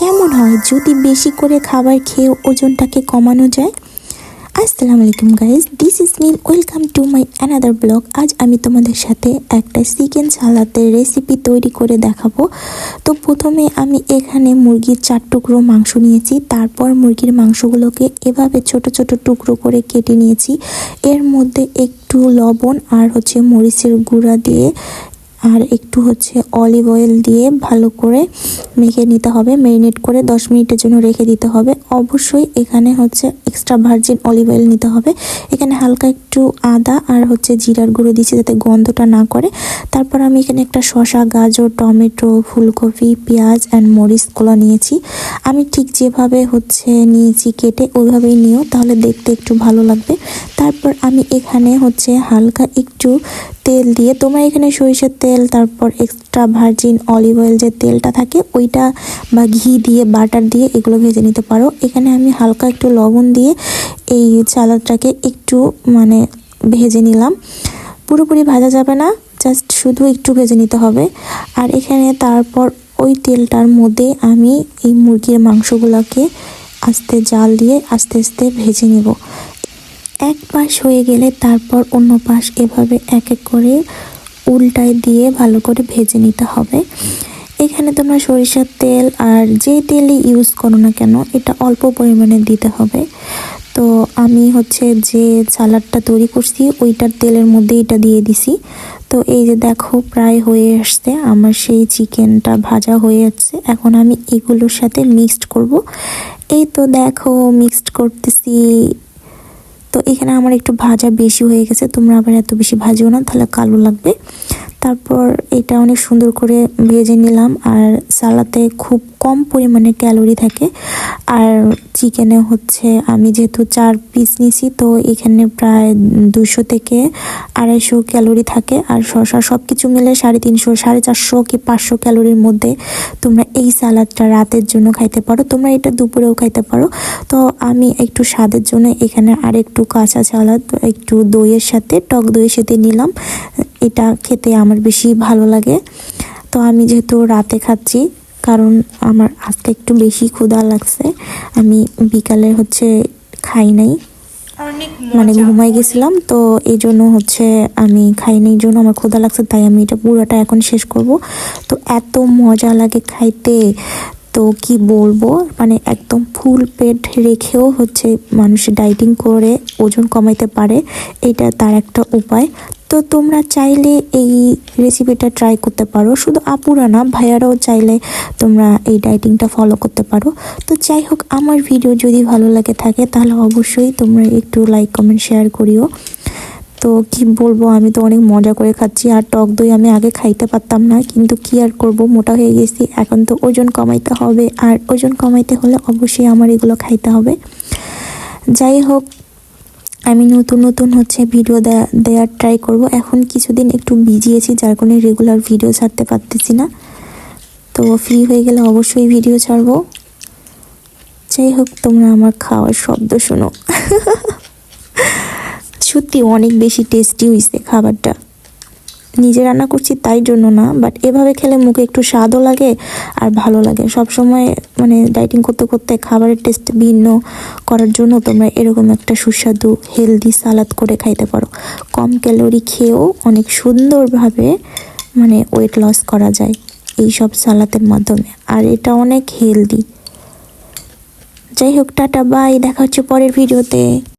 কেমন হয় যদি বেশি করে খাবার খেয়ে ওজনটাকে কমানো যায়। আসসালামু আলাইকুম guys, this is me, welcome to my another blog. আজ আমি তোমাদের সাথে একটা চিকেন সালাদের রেসিপি তৈরি করে দেখাবো। তো প্রথমে আমি এখানে মুরগির 4 টুকরো মাংস নিয়েছি। তারপর মুরগির মাংসগুলোকে এভাবে ছোট ছোট টুকরো করে কেটে নিয়েছি। এর মধ্যে একটু লবণ আর মরিচের গুঁড়া দিয়ে আর একটু অলিভ অয়েল দিয়ে ভালো করে মেখে নিতে হবে। ম্যারিনেট করে 10 মিনিটের জন্য রেখে দিতে হবে। অবশ্যই এখানে এক্সট্রা ভার্জিন অলিভ অয়েল নিতে হবে। এখানে হালকা একটু আদা আর জিরার গুঁড়ো দিচ্ছি যাতে গন্ধটা না করে। তারপর আমি এখানে একটা শসা, গাজর, টমেটো, ফুলকপি, পেঁয়াজ অ্যান্ড মরিচগুলো নিয়েছি। আমি ঠিক যেভাবে নিয়েছি কেটে ওইভাবেই নিও, তাহলে দেখতে একটু ভালো লাগবে। তারপর আমি এখানে হালকা একটু তেল দিয়ে, তোমরা এখানে সরিষার তেল, তারপর এক্সট্রা ভার্জিন অলিভ অয়েল যে তেলটা থাকে ওইটা, বা ঘি দিয়ে, বাটার দিয়ে এগুলো ভেজে নিতে পারো। এখানে আমি হালকা একটু লবণ দিয়ে এই সালাদটাকে একটু ভেজে নিলাম। পুরোপুরি ভাজা যাবে না, জাস্ট শুধু একটু ভেজে নিতে হবে। আর এখানে তারপর ওই তেলটার মধ্যে আমি এই মুরগির মাংসগুলোকে আস্তে জাল দিয়ে আস্তে আস্তে ভেজে নেব। এক পাশ হয়ে গেলে তারপর অন্য পাশ এভাবে এক এক করে উল্টায় দিয়ে ভালো করে ভেজে নিতে হবে। এখানে তোমরা সরিষার তেল আর যে তেলই ইউজ করো না কেন, এটা অল্প পরিমাণে দিতে হবে। তো আমি যে সালাডটা তৈরি করছি ওইটার তেলের মধ্যে এটা দিয়ে দিছি। তো এই যে দেখো প্রায় হয়ে আসছে আমার সেই চিকেনটা, ভাজা হয়ে যাচ্ছে। এখন আমি এগুলোর সাথে মিক্সড করব। এই তো দেখো মিক্সড করতেছি। তো এখানে আমার একটু ভাজা বেশি হয়ে গেছে, তোমরা আবার এত বেশি ভাজিও না, তাহলে কালো লাগবে। তারপর এটা অনেক সুন্দর করে ভেজে নিলাম। আর সালাদে খুব কম পরিমাণে ক্যালোরি থাকে। আর চিকেনে আমি যেহেতু 4 পিস নিছি, তো এখানে প্রায় 200 থেকে 250 ক্যালোরি থাকে। আর শসা সব কিছু মিলে 350, 450 কি 500 ক্যালোরির মধ্যে তোমরা এই সালাদটা রাতের জন্য খাইতে পারো। তোমরা এটা দুপুরেও খাইতে পারো। তো আমি একটু স্বাদের জন্য এখানে আর একটু কাঁচা সালাদ, একটু দইয়ের সাথে, টক দইয়ের সাথে নিলাম। এটা খেতে আমার বেশি ভালো লাগে। তো আমি যেহেতু রাতে খাচ্ছি, কারণ আমার আজকে একটু বেশি ক্ষুধা লাগছে। আমি বিকালে খাই নাই, ঘুমাই গেছিলাম। তো এই জন্য আমি খাই নাই, এই জন্য আমার ক্ষুধা লাগছে, তাই আমি এটা পুরোটা এখন শেষ করব। তো এত মজা লাগে খাইতে, তো কি বলবো, একদম ফুল পেট রেখেও মানুষ ডাইটিং করে ওজন কমাইতে পারে। এটা তার একটা উপায়। তো তোমরা চাইলে এই রেসিপিটা ট্রাই করতে পারো। শুধু আপুরা না, ভাইয়ারাও চাইলে তোমরা এই ডাইটিংটা ফলো করতে পারো। তো যাই হোক, আমার ভিডিও যদি ভালো লাগে থাকে তাহলে অবশ্যই তোমরা একটু লাইক, কমেন্ট, শেয়ার করিও। তো কি বলবো, আমি তো অনেক মজা করে খাচ্ছি। আর টক দই আমি আগে খাইতে পারতাম না, কিন্তু কি আর করব, মোটা হয়ে গেছি। এখন তো ওজন কমাইতে হবে, আর ওজন কমাইতে হলে অবশ্যই আমার এগুলো খাইতে হবে। যাই হোক, আমি নতুন ভিডিও দেওয়ার ট্রাই করব। এখন কিছুদিন একটু বিজি আছি, যার কারণে রেগুলার ভিডিও ছাড়তে পারতেছি না। তো ফ্রি হয়ে গেলে অবশ্যই ভিডিও ছাড়বো। যাই হোক, তোমরা আমার খাওয়ার শব্দ শোনো। সত্যি অনেক বেশি টেস্টি হয়েছে খাবারটা। নিজে রান্না করছি তাই জন্য না, বাট এভাবে খেলে মুখে একটু স্বাদও লাগে আর ভালো লাগে। সবসময় ডাইটিং করতে করতে খাবারের টেস্ট ভিন্ন করার জন্য তোমরা এরকম একটা সুস্বাদু হেলদি সালাদ করে খাইতে পারো। কম ক্যালোরি খেয়েও অনেক সুন্দরভাবে ওয়েট লস করা যায় এই সব সালাদের মাধ্যমে, আর এটা অনেক হেলদি। যাই হোক, টাটা, বাই, দেখা হচ্ছে পরের ভিডিওতে।